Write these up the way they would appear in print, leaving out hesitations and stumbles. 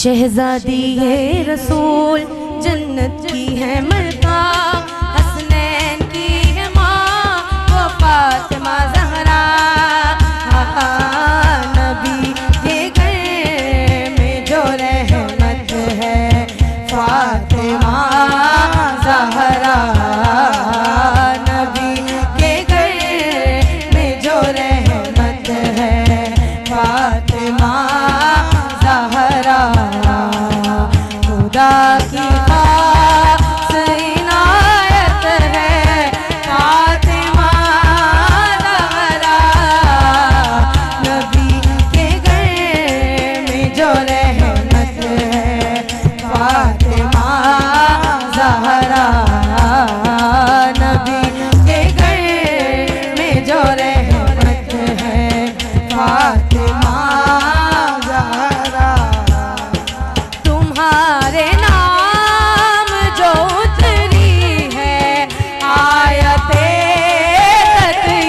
शहजादी ये रसूल जन्नत की है मलका, हसनैन की है माँ वो फातिमा ज़हरा। नबी के घर में जो रहमत है फातिमा ज़हरा। नबी के घर में जो रहमत है फातिमा ज़हरा। खुदा की खास इनायत है फातिमा ज़हरा। नबी के घर में जो रहमत है फातिमा ज़हरा। नबी के घर में जो रहमत है फातिमा ज़हरा। तुम्हारे नाम जो उतरी है आयते तत्ही,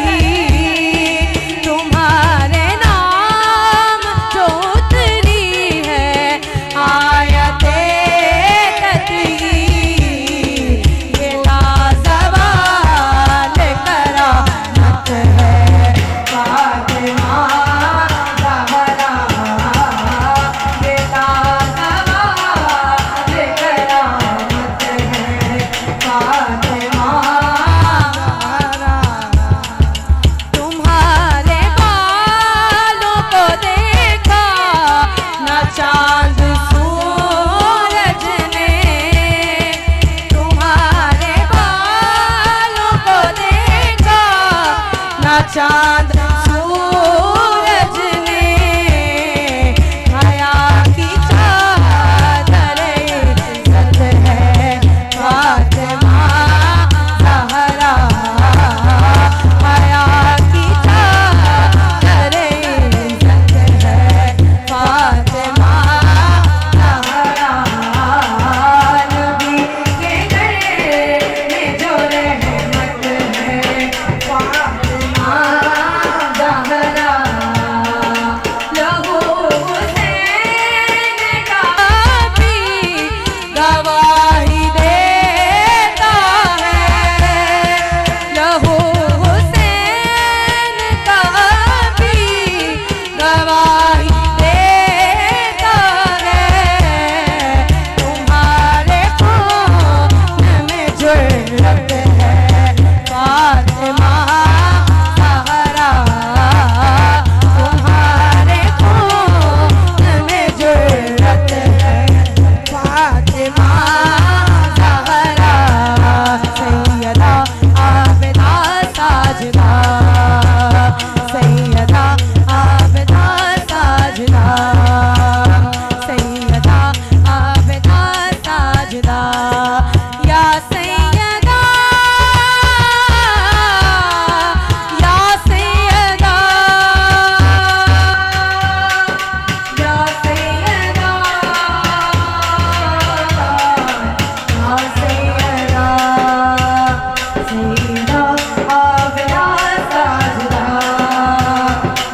तुम्हारे नाम जो उतरी है आयते तत्ही। ये लाजवाल करामत है फातिमा ज़हरा। ये तुम्हारे बालों को देखा ना चांद सूरज ने, तुम्हारे बालों को देखा ना चांद